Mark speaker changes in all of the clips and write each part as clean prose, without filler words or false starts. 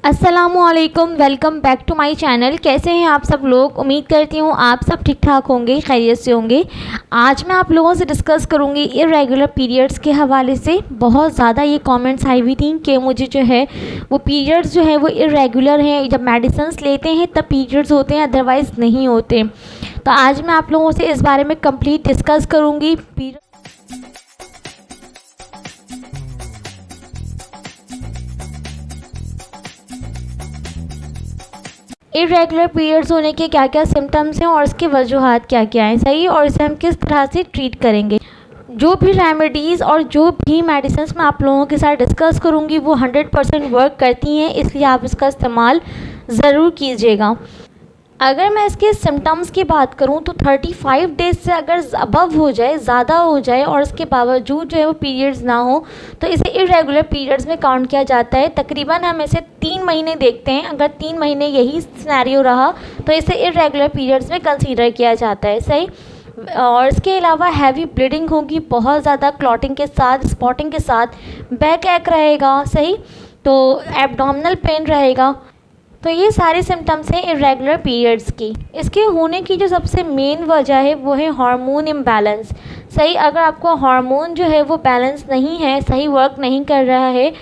Speaker 1: अस्सलामुअलैकुम, welcome back to my channel. कैसे हैं आप सब लोग? उम्मीद करती हूँ आप सब ठीक ठाक होंगे, खैरियत से होंगे। आज मैं आप लोगों से डिस्कस करूँगी इर्रेगुलर पीरियड्स के हवाले से। बहुत ज़्यादा ये कमेंट्स आई हुई थी कि मुझे जो है वो पीरियड्स जो है वो इर्रेगुलर हैं, जब मेडिसिन्स लेते हैं तब पीरियड्स होते हैं, अदरवाइज़ नहीं होते। तो आज मैं आप लोगों से इस बारे में कंप्लीट डिस्कस करूँगी। इरेगुलर पीरियड्स होने के क्या क्या सिम्टम्स हैं और इसके वजूहात क्या क्या हैं, सही, और इसे हम किस तरह से ट्रीट करेंगे। जो भी रेमेडीज़ और जो भी मेडिसिन्स मैं आप लोगों के साथ डिस्कस करूँगी वो 100% वर्क करती हैं, इसलिए आप इसका इस्तेमाल ज़रूर कीजिएगा। अगर मैं इसके सिम्टम्स की बात करूं तो 35 डेज से अगर अबव हो जाए, ज़्यादा हो जाए और इसके बावजूद जो है वो पीरियड्स ना हो तो इसे इरेगुलर पीरियड्स में काउंट किया जाता है। तकरीबन हम इसे 3 महीने देखते हैं। अगर 3 महीने यही सिनेरियो रहा तो इसे इरेगुलर पीरियड्स में कंसीडर किया जाता है, सही। और इसके अलावा हैवी ब्लीडिंग होगी, बहुत ज़्यादा क्लॉटिंग के साथ, स्पॉटिंग के साथ, बैक एक रहेगा, सही, तो एब्डोमिनल पेन रहेगा। तो ये सारे सिम्टम्स हैं इरेगुलर पीरियड्स की। इसके होने की जो सबसे मेन वजह है वो है हार्मोन इम्बैलेंस, सही। अगर आपको हार्मोन जो है वो बैलेंस नहीं है, सही वर्क नहीं कर रहा है,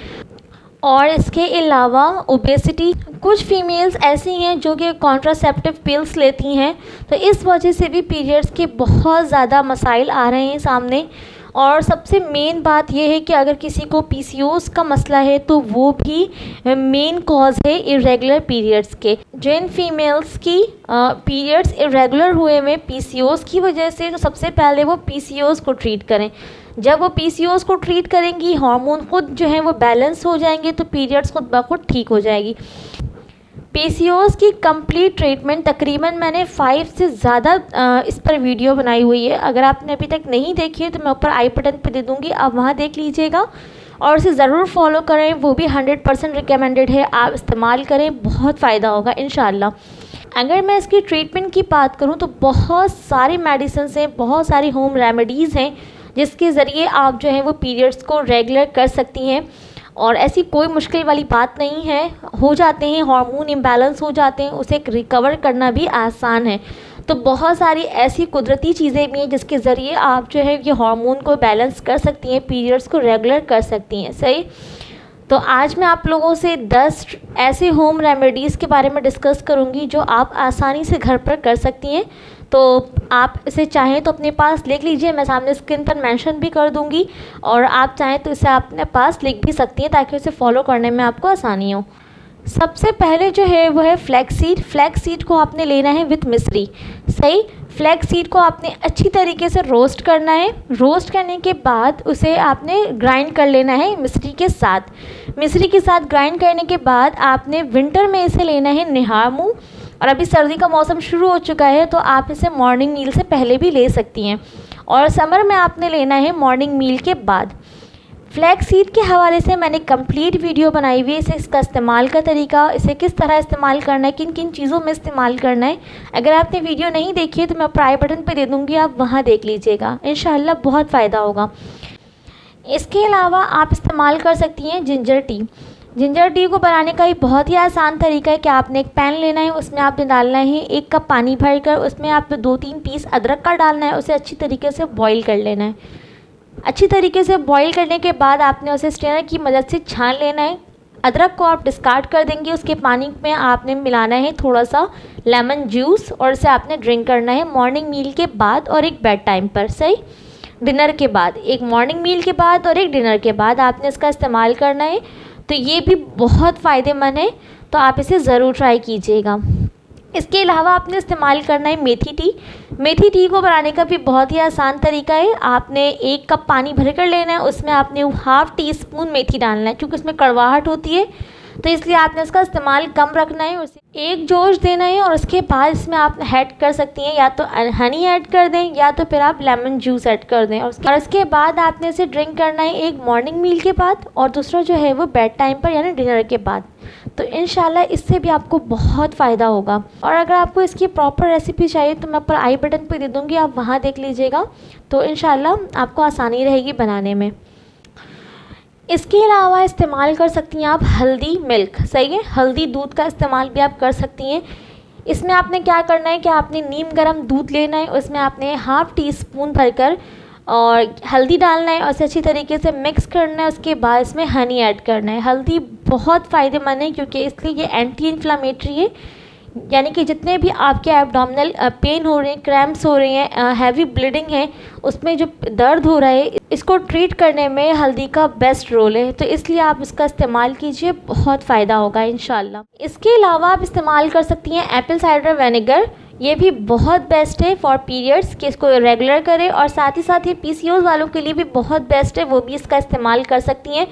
Speaker 1: और इसके अलावा ओबेसिटी, कुछ फीमेल्स ऐसी हैं जो कि कॉन्ट्रासेप्टिव पिल्स लेती हैं, तो इस वजह से भी पीरियड्स के बहुत ज़्यादा मसाइल आ रहे हैं सामने। और सबसे मेन बात यह है कि अगर किसी को पीसीओएस का मसला है तो वो भी मेन कॉज है इरेगुलर पीरियड्स के। जिन फीमेल्स की पीरियड्स इरेगुलर हुए में पीसीओएस की वजह से, तो सबसे पहले वो पीसीओएस को ट्रीट करें। जब वो पीसीओएस को ट्रीट करेंगी, हार्मोन खुद जो है वो बैलेंस हो जाएंगे, तो पीरियड्स खुद ब खुद ठीक हो जाएगी। पीसीओएस की कंप्लीट ट्रीटमेंट तकरीबन मैंने 5 से ज़्यादा इस पर वीडियो बनाई हुई है। अगर आपने अभी तक नहीं देखी है तो मैं ऊपर आई बटन पे दे दूँगी, आप वहाँ देख लीजिएगा और उसे ज़रूर फॉलो करें। वो भी 100% रिकमेंडेड है, आप इस्तेमाल करें, बहुत फ़ायदा होगा इंशाल्लाह। अगर मैं इसकी ट्रीटमेंट की बात करूँ तो बहुत सारी मेडिसिन हैं, बहुत सारी होम रेमेडीज़ हैं जिसके ज़रिए आप जो है वो पीरियड्स को रेगुलर कर सकती हैं। और ऐसी कोई मुश्किल वाली बात नहीं है, हो जाते हैं, हार्मोन इम्बैलेंस हो जाते हैं, उसे रिकवर करना भी आसान है। तो बहुत सारी ऐसी कुदरती चीज़ें भी हैं जिसके ज़रिए आप जो है ये हार्मोन को बैलेंस कर सकती हैं, पीरियड्स को रेगुलर कर सकती हैं, सही। तो आज मैं आप लोगों से 10 ऐसे होम रेमेडीज़ के बारे में डिस्कस करूंगी जो आप आसानी से घर पर कर सकती हैं। तो आप इसे चाहें तो अपने पास लिख लीजिए, मैं सामने स्क्रीन पर मेंशन भी कर दूंगी, और आप चाहें तो इसे अपने पास लिख भी सकती हैं ताकि उसे फॉलो करने में आपको आसानी हो। सबसे पहले जो है वो है फ्लैक्स सीड। फ्लैक्स सीड को आपने लेना है विथ मिश्री, सही। फ्लैक्स सीड को आपने अच्छी तरीके से रोस्ट करना है। रोस्ट करने के बाद उसे आपने ग्राइंड कर लेना है मिश्री के साथ। मिश्री के साथ ग्राइंड करने के बाद आपने विंटर में इसे लेना है निहार मुँह, और अभी सर्दी का मौसम शुरू हो चुका है तो आप इसे मॉर्निंग मील से पहले भी ले सकती हैं, और समर में आपने लेना है मॉर्निंग मील के बाद। फ्लैक्स सीड के हवाले से मैंने कंप्लीट वीडियो बनाई हुई है, इसे इसका इस्तेमाल का तरीका, इसे किस तरह इस्तेमाल करना है, किन किन चीज़ों में इस्तेमाल करना है। अगर आपने वीडियो नहीं देखी है तो मैं आई बटन पे दे दूँगी, आप वहाँ देख लीजिएगा, इंशाल्लाह बहुत फ़ायदा होगा। इसके अलावा आप इस्तेमाल कर सकती हैं जिंजर टी। जिंजर टी को बनाने का एक बहुत ही आसान तरीका है कि आपने एक पैन लेना है, उसमें आपने डालना है 1 कप पानी भरकर, उसमें आप 2-3 पीस अदरक का डालना है, उसे अच्छी तरीके से बॉईल कर लेना है। अच्छी तरीके से बॉईल करने के बाद आपने उसे स्ट्रेनर की मदद से छान लेना है। अदरक को आप डिस्कार्ड कर देंगे, उसके पानी में आपने मिलाना है थोड़ा सा लेमन जूस, और इसे आपने ड्रिंक करना है मॉर्निंग मील के बाद और एक बेड टाइम पर, सही, डिनर के बाद। एक मॉर्निंग मील के बाद और एक डिनर के बाद आपने इसका इस्तेमाल करना है। तो ये भी बहुत फ़ायदेमंद है, तो आप इसे ज़रूर ट्राई कीजिएगा। इसके अलावा आपने इस्तेमाल करना है मेथी टी। मेथी टी को बनाने का भी बहुत ही आसान तरीका है। आपने 1 कप पानी भर कर लेना है, उसमें आपने ½ टीस्पून मेथी डालना है, क्योंकि उसमें कड़वाहट होती है तो इसलिए आपने इसका इस्तेमाल कम रखना है। उसे एक जोश देना है, और उसके बाद इसमें आप ऐड कर सकती हैं या तो हनी ऐड कर दें या तो फिर आप लेमन जूस ऐड कर दें, और उसके बाद आपने इसे ड्रिंक करना है, एक मॉर्निंग मील के बाद और दूसरा जो है वो बेड टाइम पर यानी डिनर के बाद। तो इंशाल्लाह इससे भी आपको बहुत फ़ायदा होगा। और अगर आपको इसकी प्रॉपर रेसिपी चाहिए तो मैं ऊपर आई बटन पर दे दूँगी, आप वहाँ देख लीजिएगा, तो इंशाल्लाह आपको आसानी रहेगी बनाने में। इसके अलावा इस्तेमाल कर सकती हैं आप हल्दी मिल्क, सही है, हल्दी दूध का इस्तेमाल भी आप कर सकती हैं। इसमें आपने क्या करना है कि आपने नीम गर्म दूध लेना है, उसमें आपने हाफ़ टी स्पून भरकर और हल्दी डालना है और इसे अच्छी तरीके से मिक्स करना है। उसके बाद इसमें हनी ऐड करना है। हल्दी बहुत फ़ायदेमंद है क्योंकि इसलिए ये एंटी इन्फ्लामेटरी है, यानी कि जितने भी आपके एब्डोमिनल पेन हो रहे हैं, क्रैम्प्स हो रहे हैं, हैवी ब्लीडिंग है, उसमें जो दर्द हो रहा है, इसको ट्रीट करने में हल्दी का बेस्ट रोल है। तो इसलिए आप इसका इस्तेमाल कीजिए, बहुत फ़ायदा होगा इंशाल्लाह। इसके अलावा आप इस्तेमाल कर सकती हैं एप्पल साइडर विनेगर। ये भी बहुत बेस्ट है फॉर पीरियड्स कि इसको रेगुलर करें, और साथ ही साथ ये पीसीओएस वालों के लिए भी बहुत बेस्ट है, वो भी इसका इस्तेमाल कर सकती हैं।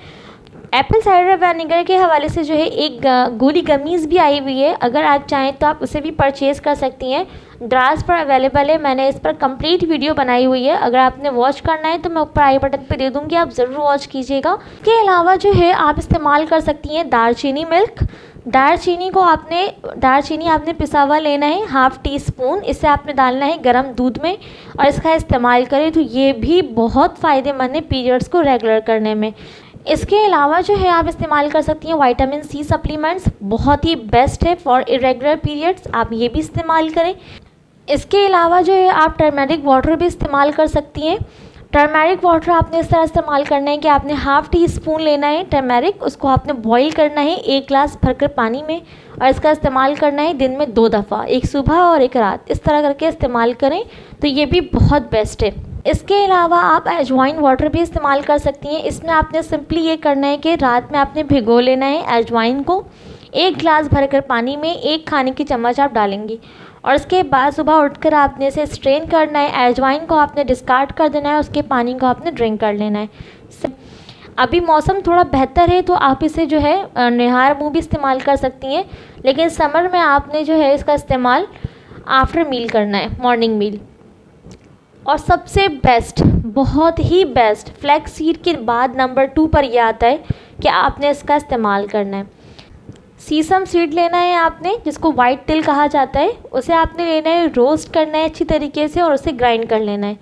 Speaker 1: एप्पल साइडर विनेगर के हवाले से जो है एक गोली गमीज़ भी आई हुई है, अगर आप चाहें तो आप उसे भी परचेज़ कर सकती हैं। द्रास पर अवेलेबल है, मैंने इस पर कंप्लीट वीडियो बनाई हुई है, अगर आपने वॉच करना है तो मैं ऊपर आई बटन पे दे दूँगी, आप ज़रूर वॉच कीजिएगा। इसके अलावा जो है आप इस्तेमाल कर सकती हैं दालचीनी मिल्क। दालचीनी आपने पिसा हुआ लेना है, हाफ़ टी स्पून, इसे आपने डालना है गर्म दूध में और इसका इस्तेमाल करें तो ये भी बहुत फ़ायदेमंद है पीरियड्स को रेगुलर करने में। इसके अलावा जो है आप इस्तेमाल कर सकती हैं विटामिन सी सप्लीमेंट्स, बहुत ही बेस्ट है फॉर इरेगुलर पीरियड्स, आप ये भी इस्तेमाल करें। इसके अलावा जो है आप टर्मेरिक वाटर भी इस्तेमाल कर सकती हैं। टर्मेरिक वाटर आपने इस तरह इस्तेमाल करना है कि आपने हाफ़ टी स्पून लेना है टर्मेरिक, उसको आपने बॉईल करना है 1 गिलास भरकर पानी में और इसका इस्तेमाल करना है दिन में 2 दफ़ा, एक सुबह और एक रात, इस तरह करके इस्तेमाल करें तो ये भी बहुत बेस्ट है। इसके अलावा आप अजवाइन वाटर भी इस्तेमाल कर सकती हैं। इसमें आपने सिंपली ये करना है कि रात में आपने भिगो लेना है अजवाइन को, 1 गिलास भरकर पानी में 1 खाने की चम्मच आप डालेंगी और उसके बाद सुबह उठकर आपने इसे स्ट्रेन करना है। अजवाइन को आपने डिस्कार्ड कर देना है, उसके पानी को आपने ड्रिंक कर लेना है। अभी मौसम थोड़ा बेहतर है तो आप इसे जो है निहार मुँह भी इस्तेमाल कर सकती हैं, लेकिन समर में आपने जो है इसका इस्तेमाल आफ्टर मील करना है, मॉर्निंग मील। और सबसे बेस्ट, बहुत ही बेस्ट, फ्लैक्स सीड के बाद नंबर 2 पर यह आता है कि आपने इसका इस्तेमाल करना है। सीसम सीड लेना है आपने, जिसको वाइट तिल कहा जाता है, उसे आपने लेना है, रोस्ट करना है अच्छी तरीके से और उसे ग्राइंड कर लेना है।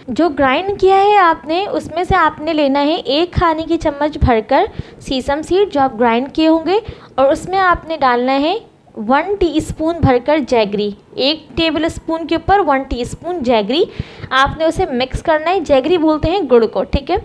Speaker 1: जो ग्राइंड किया है आपने उसमें से आपने लेना है 1 खाने की चम्मच भरकर सीसम सीड जो आप ग्राइंड किए होंगे, और उसमें आपने डालना है 1 टीस्पून भरकर जैगरी, 1 टेबल स्पून के ऊपर 1 टीस्पून जैगरी। आपने उसे मिक्स करना है, जैगरी बोलते हैं गुड़ को, ठीक है।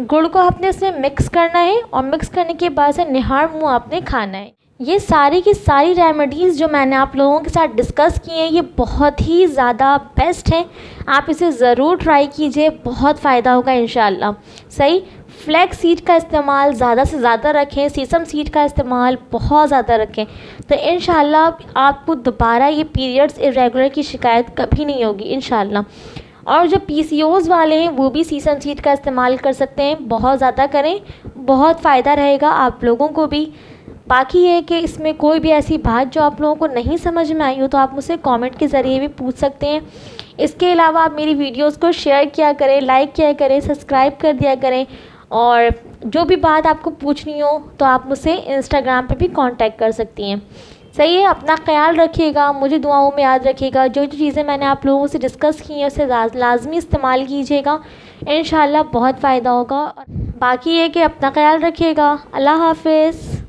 Speaker 1: गुड़ को आपने इसमें मिक्स करना है और मिक्स करने के बाद से निहार मुँह आपने खाना है। ये सारी की सारी रेमेडीज़ जो मैंने आप लोगों के साथ डिस्कस की हैं ये बहुत ही ज़्यादा बेस्ट हैं, आप इसे ज़रूर ट्राई कीजिए, बहुत फ़ायदा होगा इंशाल्लाह। सही, फ्लैक्स सीड का इस्तेमाल ज़्यादा से ज़्यादा रखें, सीसम सीड का इस्तेमाल बहुत ज़्यादा रखें, तो इंशाल्लाह आपको दोबारा ये पीरियड्स इरेगुलर की शिकायत कभी नहीं होगी इंशाल्लाह। और जो पीसीओएस वाले हैं वो भी सीसम सीड का इस्तेमाल कर सकते हैं, बहुत ज़्यादा करें, बहुत फ़ायदा रहेगा आप लोगों को भी। बाकी ये कि इसमें कोई भी ऐसी बात जो आप लोगों को नहीं समझ में आई हो तो आप मुझसे कमेंट के ज़रिए भी पूछ सकते हैं। इसके अलावा आप मेरी वीडियोस को शेयर किया करें, लाइक किया करें, सब्सक्राइब कर दिया करें, और जो भी बात आपको पूछनी हो तो आप मुझसे इंस्टाग्राम पे भी कांटेक्ट कर सकती हैं। सही है, अपना ख्याल रखिएगा, मुझे दुआओं में याद रखिएगा। जो जो चीज़ें मैंने आप लोगों से डिस्कस की हैं उसे लाजमी इस्तेमाल कीजिएगा, इंशाल्लाह बहुत फ़ायदा होगा। बाकी ये कि अपना ख्याल रखिएगा। अल्लाह हाफ़िज़।